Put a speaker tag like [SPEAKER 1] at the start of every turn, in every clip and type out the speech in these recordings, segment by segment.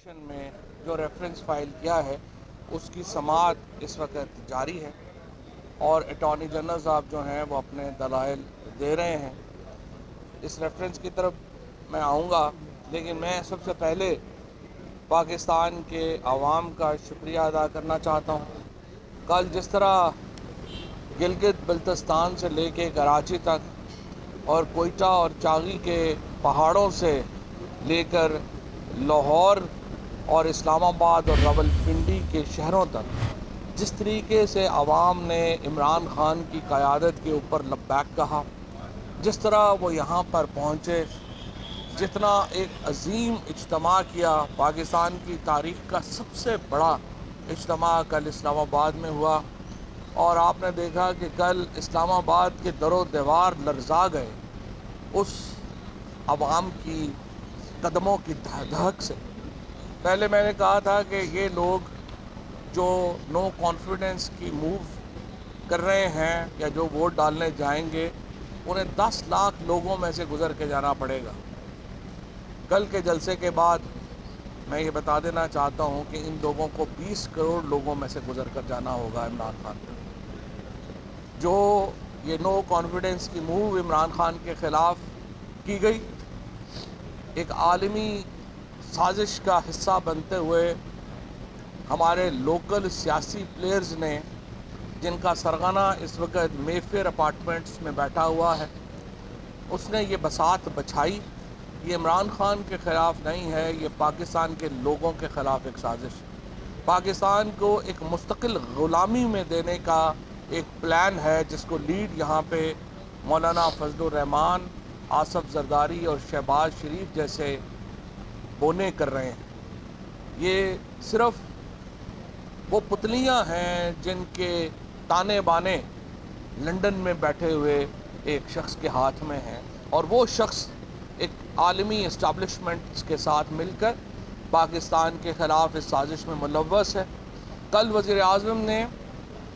[SPEAKER 1] Petition میں جو reference file کیا ہے اس کی سماعت اس وقت جاری ہے اور اٹارنی جنرل صاحب جو ہیں وہ اپنے دلائل دے رہے ہیں. اس ریفرنس کی طرف میں آؤں گا، لیکن میں سب سے پہلے پاکستان کے عوام کا شکریہ ادا کرنا چاہتا ہوں. کل جس طرح گلگت بلتستان سے لے کے کراچی تک اور کوئٹہ اور چاغی کے پہاڑوں سے لے کر لاہور اور اسلام آباد اور راولپنڈی کے شہروں تک جس طریقے سے عوام نے عمران خان کی قیادت کے اوپر لبیک کہا، جس طرح وہ یہاں پر پہنچے، جتنا ایک عظیم اجتماع کیا، پاکستان کی تاریخ کا سب سے بڑا اجتماع کل اسلام آباد میں ہوا. اور آپ نے دیکھا کہ کل اسلام آباد کے در و دیوار لرزا گئے اس عوام کی قدموں کی دھک سے. پہلے میں نے کہا تھا کہ یہ لوگ جو نو کانفیڈنس کی موو کر رہے ہیں یا جو ووٹ ڈالنے جائیں گے انہیں 10 لاکھ لوگوں میں سے گزر کے جانا پڑے گا. کل کے جلسے کے بعد میں یہ بتا دینا چاہتا ہوں کہ ان لوگوں کو 20 کروڑ لوگوں میں سے گزر کر جانا ہوگا عمران خان کو. جو یہ نو کانفیڈنس کی موو عمران خان کے خلاف کی گئی، ایک عالمی سازش کا حصہ بنتے ہوئے ہمارے لوکل سیاسی پلیئرز نے، جن کا سرغنہ اس وقت مے فیئر اپارٹمنٹس میں بیٹھا ہوا ہے، اس نے یہ بساط بچھائی. یہ عمران خان کے خلاف نہیں ہے، یہ پاکستان کے لوگوں کے خلاف ایک سازش ہے. پاکستان کو ایک مستقل غلامی میں دینے کا ایک پلان ہے جس کو لیڈ یہاں پہ مولانا فضل الرحمان، آصف زرداری اور شہباز شریف جیسے بونے کر رہے ہیں. یہ صرف وہ پتلیاں ہیں جن کے تانے بانے لندن میں بیٹھے ہوئے ایک شخص کے ہاتھ میں ہیں، اور وہ شخص ایک عالمی اسٹیبلشمنٹ کے ساتھ مل کر پاکستان کے خلاف اس سازش میں ملوث ہے. کل وزیر اعظم نے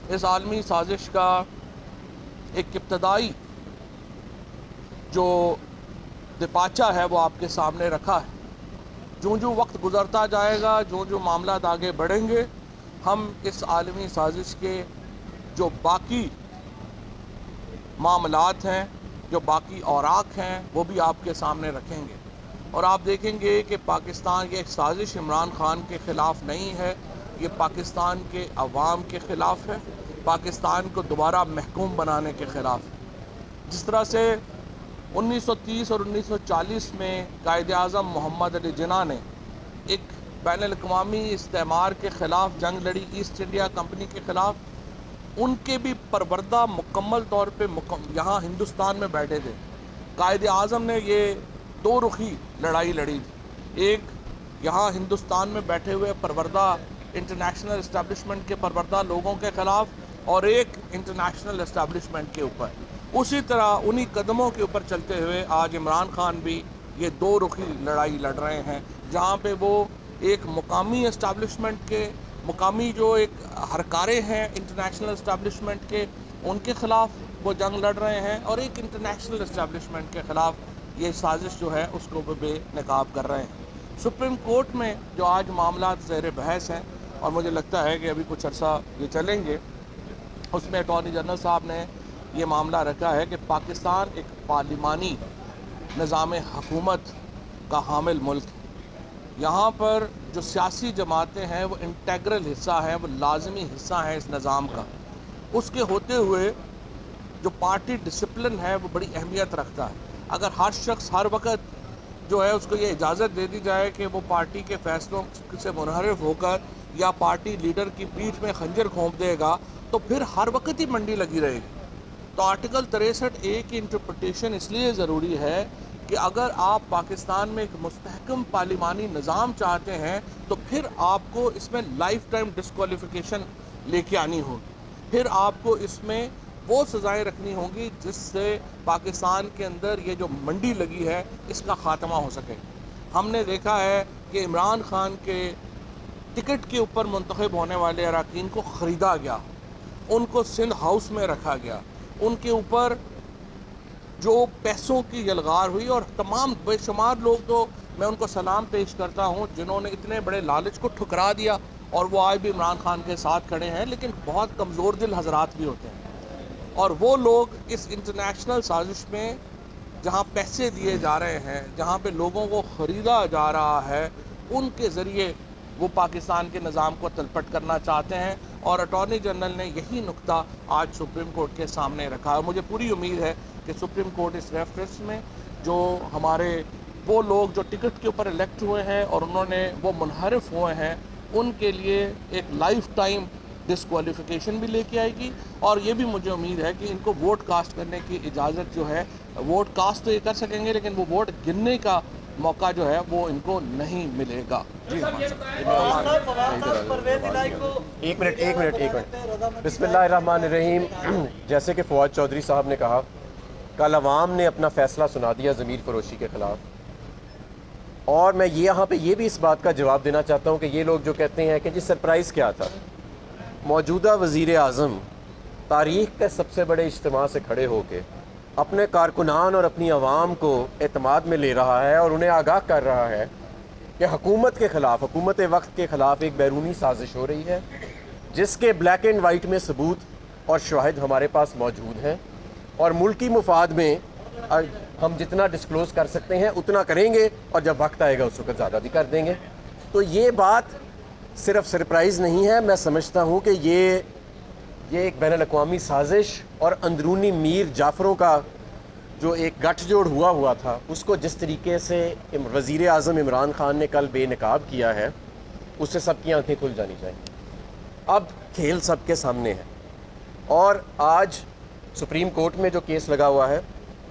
[SPEAKER 1] اس عالمی سازش کا ایک ابتدائی جو دپاچہ ہے وہ آپ کے سامنے رکھا ہے. جو وقت گزرتا جائے گا، جو معاملات آگے بڑھیں گے، ہم اس عالمی سازش کے جو باقی معاملات ہیں، جو باقی اوراق ہیں، وہ بھی آپ کے سامنے رکھیں گے. اور آپ دیکھیں گے کہ پاکستان کی ایک سازش عمران خان کے خلاف نہیں ہے، یہ پاکستان کے عوام کے خلاف ہے، پاکستان کو دوبارہ محکوم بنانے کے خلاف ہے. جس طرح سے 1930 اور 1940 میں قائد اعظم محمد علی جناح نے ایک بین الاقوامی استعمار کے خلاف جنگ لڑی، ایسٹ انڈیا کمپنی کے خلاف، ان کے بھی پروردہ مکمل طور پہ یہاں ہندوستان میں بیٹھے تھے. قائد اعظم نے یہ دو رخی لڑائی لڑی تھی، ایک یہاں ہندوستان میں بیٹھے ہوئے پروردہ انٹرنیشنل اسٹیبلشمنٹ کے پروردہ لوگوں کے خلاف، اور ایک انٹرنیشنل اسٹیبلشمنٹ کے اوپر. اسی طرح انہی قدموں کے اوپر چلتے ہوئے آج عمران خان بھی یہ دو رخی لڑائی لڑ رہے ہیں، جہاں پہ وہ ایک مقامی اسٹیبلشمنٹ کے، مقامی جو ایک ہرکارے ہیں انٹرنیشنل اسٹیبلشمنٹ کے، ان کے خلاف وہ جنگ لڑ رہے ہیں، اور ایک انٹرنیشنل اسٹیبلشمنٹ کے خلاف یہ سازش جو ہے اس کو بے نقاب کر رہے ہیں. سپریم کورٹ میں جو آج معاملات زیر بحث ہیں، اور مجھے لگتا ہے کہ ابھی کچھ عرصہ یہ چلیں گے، اس میں اٹارنی جنرل صاحب نے یہ معاملہ رکھا ہے کہ پاکستان ایک پارلیمانی نظام حکومت کا حامل ملک ہے. یہاں پر جو سیاسی جماعتیں ہیں وہ انٹیگرل حصہ ہیں، وہ لازمی حصہ ہیں اس نظام کا. اس کے ہوتے ہوئے جو پارٹی ڈسپلن ہے وہ بڑی اہمیت رکھتا ہے. اگر ہر شخص ہر وقت جو ہے اس کو یہ اجازت دے دی جائے کہ وہ پارٹی کے فیصلوں سے منحرف ہو کر یا پارٹی لیڈر کی پیٹھ میں خنجر گھونپ دے گا تو پھر ہر وقت ہی منڈی لگی رہے گی. تو آرٹیکل 63(a) کی انٹرپریٹیشن اس لیے ضروری ہے کہ اگر آپ پاکستان میں ایک مستحکم پارلیمانی نظام چاہتے ہیں تو پھر آپ کو اس میں لائف ٹائم ڈسکوالیفیکیشن لے کے آنی ہوگی، پھر آپ کو اس میں وہ سزائیں رکھنی ہوں گی جس سے پاکستان کے اندر یہ جو منڈی لگی ہے اس کا خاتمہ ہو سکے. ہم نے دیکھا ہے کہ عمران خان کے ٹکٹ کے اوپر منتخب ہونے والے اراکین کو خریدا گیا، ان کو سندھ ہاؤس میں رکھا گیا، ان کے اوپر جو پیسوں کی یلغار ہوئی، اور تمام بے شمار لوگ تو میں ان کو سلام پیش کرتا ہوں جنہوں نے اتنے بڑے لالچ کو ٹھکرا دیا اور وہ آج بھی عمران خان کے ساتھ کھڑے ہیں، لیکن بہت کمزور دل حضرات بھی ہوتے ہیں، اور وہ لوگ اس انٹرنیشنل سازش میں جہاں پیسے دیے جا رہے ہیں، جہاں پہ لوگوں کو خریدا جا رہا ہے، ان کے ذریعے وہ پاکستان کے نظام کو تلپٹ کرنا چاہتے ہیں، اور اٹارنی جنرل نے یہی نقطہ آج سپریم کورٹ کے سامنے رکھا ہے۔ مجھے پوری امید ہے کہ سپریم کورٹ اس ریفرنس میں جو ہمارے وہ لوگ جو ٹکٹ کے اوپر الیکٹ ہوئے ہیں اور انہوں نے وہ منحرف ہوئے ہیں، ان کے لیے ایک لائف ٹائم ڈسکوالیفیکیشن بھی لے کے آئے گی، اور یہ بھی مجھے امید ہے کہ ان کو ووٹ کاسٹ کرنے کی اجازت جو ہے، ووٹ کاسٹ تو یہ کر سکیں گے لیکن وہ ووٹ گننے کا موقع جو ہے وہ ان کو نہیں ملے گا۔ جی
[SPEAKER 2] ایک منٹ بسم اللہ الرحمن الرحیم۔ جیسے کہ فواد چودھری صاحب نے کہا، کل عوام نے اپنا فیصلہ سنا دیا ضمیر فروشی کے خلاف، اور میں یہاں پہ یہ بھی اس بات کا جواب دینا چاہتا ہوں کہ یہ لوگ جو کہتے ہیں کہ جی سرپرائز کیا تھا، موجودہ وزیر اعظم تاریخ کے سب سے بڑے اجتماع سے کھڑے ہو کے اپنے کارکنان اور اپنی عوام کو اعتماد میں لے رہا ہے اور انہیں آگاہ کر رہا ہے کہ حکومت کے خلاف، حکومت وقت کے خلاف ایک بیرونی سازش ہو رہی ہے، جس کے بلیک اینڈ وائٹ میں ثبوت اور شواہد ہمارے پاس موجود ہیں، اور ملکی مفاد میں ہم جتنا ڈسکلوز کر سکتے ہیں اتنا کریں گے، اور جب وقت آئے گا اس وقت زیادہ بھی کر دیں گے۔ تو یہ بات صرف سرپرائز نہیں ہے، میں سمجھتا ہوں کہ یہ ایک بین الاقوامی سازش اور اندرونی میر جعفروں کا جو ایک گٹھ جوڑ ہوا تھا، اس کو جس طریقے سے وزیر اعظم عمران خان نے کل بے نقاب کیا ہے، اس سے سب کی آنکھیں کھل جانی چاہیے۔ اب کھیل سب کے سامنے ہے، اور آج سپریم کورٹ میں جو کیس لگا ہوا ہے،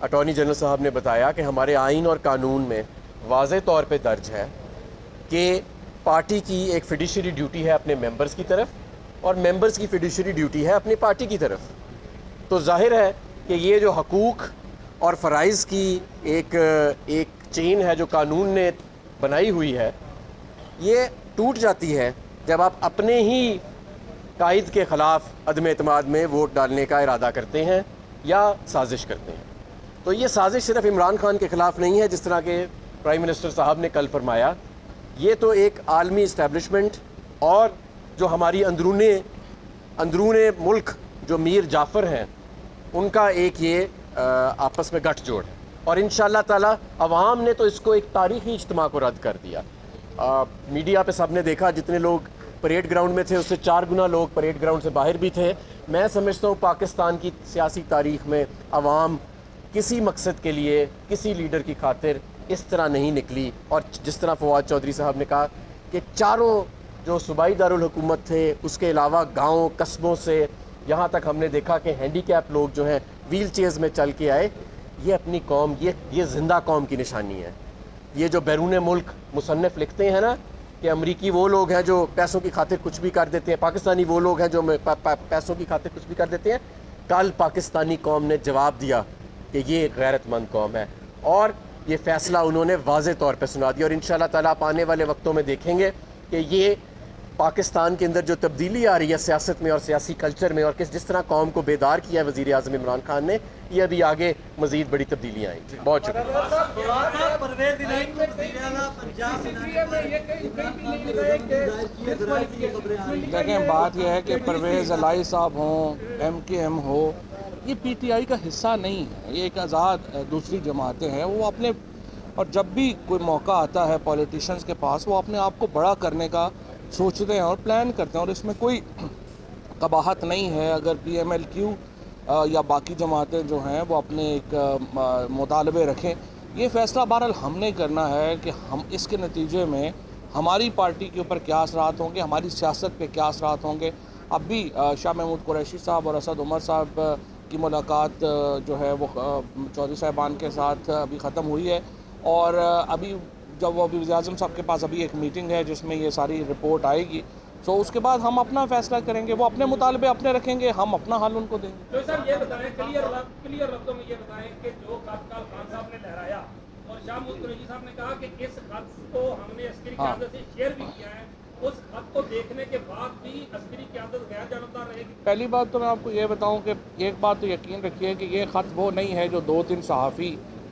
[SPEAKER 2] اٹارنی جنرل صاحب نے بتایا کہ ہمارے آئین اور قانون میں واضح طور پہ درج ہے کہ پارٹی کی ایک فیڈیشری ڈیوٹی ہے اپنے ممبرز کی طرف، اور ممبرز کی فیڈیشری ڈیوٹی ہے اپنی پارٹی کی طرف۔ تو ظاہر ہے کہ یہ جو حقوق اور فرائض کی ایک چین ہے جو قانون نے بنائی ہوئی ہے، یہ ٹوٹ جاتی ہے جب آپ اپنے ہی قائد کے خلاف عدم اعتماد میں ووٹ ڈالنے کا ارادہ کرتے ہیں یا سازش کرتے ہیں۔ تو یہ سازش صرف عمران خان کے خلاف نہیں ہے، جس طرح کہ پرائم منسٹر صاحب نے کل فرمایا، یہ تو ایک عالمی اسٹیبلشمنٹ اور جو ہماری اندرون ملک جو میر جعفر ہیں ان کا ایک یہ آپس میں گٹھ جوڑ ہے، اور انشاءاللہ تعالی عوام نے تو اس کو ایک تاریخی اجتماع کو رد کر دیا۔ میڈیا پہ سب نے دیکھا، جتنے لوگ پریڈ گراؤنڈ میں تھے اس سے 4 گنا لوگ پریڈ گراؤنڈ سے باہر بھی تھے۔ میں سمجھتا ہوں پاکستان کی سیاسی تاریخ میں عوام کسی مقصد کے لیے، کسی لیڈر کی خاطر اس طرح نہیں نکلی، اور جس طرح فواد چودھری صاحب نے کہا کہ چاروں جو صوبائی دارالحکومت تھے، اس کے علاوہ گاؤں قصبوں سے یہاں تک ہم نے دیکھا کہ ہینڈی کیپ لوگ جو ہیں ویل چیئرز میں چل کے آئے۔ یہ اپنی قوم، یہ زندہ قوم کی نشانی ہے۔ یہ جو بیرون ملک مصنف لکھتے ہیں نا کہ امریکی وہ لوگ ہیں جو پیسوں کی خاطر کچھ بھی کر دیتے ہیں، پاکستانی وہ لوگ ہیں جو پیسوں کی خاطر کچھ بھی کر دیتے ہیں، کل پاکستانی قوم نے جواب دیا کہ یہ ایک غیرت مند قوم ہے، اور یہ فیصلہ انہوں نے واضح طور پہ سنا دیا، اور انشاءاللہ تعالیٰ آپ آنے والے وقتوں میں دیکھیں گے کہ یہ پاکستان کے اندر جو تبدیلی آ رہی ہے سیاست میں اور سیاسی کلچر میں، اور جس طرح قوم کو بیدار کیا ہے وزیر اعظم عمران خان نے، یہ ابھی آگے مزید بڑی تبدیلیاں آئیں گی۔ بہت شکریہ۔
[SPEAKER 1] دیکھیں، بات یہ ہے کہ پرویز الہی صاحب ہوں، ایم کے ایم ہو، یہ پی ٹی آئی کا حصہ نہیں ہے، یہ ایک آزاد دوسری جماعتیں ہیں، وہ اپنے، اور جب بھی کوئی موقع آتا ہے پولیٹیشنز کے پاس، وہ اپنے آپ کو بڑا کرنے کا سوچتے ہیں اور پلان کرتے ہیں، اور اس میں کوئی قباحت نہیں ہے اگر پی ایم ایل کیو یا باقی جماعتیں جو ہیں وہ اپنے ایک مطالبے رکھیں۔ یہ فیصلہ بہرحال ہم نے کرنا ہے کہ ہم اس کے نتیجے میں ہماری پارٹی کے اوپر کیا اثرات ہوں گے، ہماری سیاست پہ کیا اثرات ہوں گے۔ اب بھی شاہ محمود قریشی صاحب اور اسد عمر صاحب کی ملاقات جو ہے وہ چودھری صاحبان کے ساتھ ابھی ختم ہوئی ہے، اور ابھی جب وہ ابھی وزیر اعظم صاحب کے پاس ابھی ایک میٹنگ ہے جس میں یہ ساری رپورٹ آئے گی، تو اس کے بعد ہم اپنا فیصلہ کریں گے، وہ اپنے مطالبے اپنے رکھیں گے، ہم اپنا حل ان کو دیں گے۔
[SPEAKER 3] تو صاحب یہ بتائیں، کلیئر لفظوں میں یہ بتائیں کہ جو خط کل خان صاحب نے لہرایا اور شاہ محمود قریشی صاحب نے کہا کہ اس خط کو ہم نے عسکری قیادت سے شیئر بھی کیا ہے، اس خط کو دیکھنے کے بعد بھی عسکری قیادت غیر جانبدار رہے گی؟
[SPEAKER 1] پہلی بات تو میں آپ کو یہ بتاؤں کہ ایک بات تو یقین رکھیے کہ یہ خط وہ نہیں ہے جو 2-3 صحافی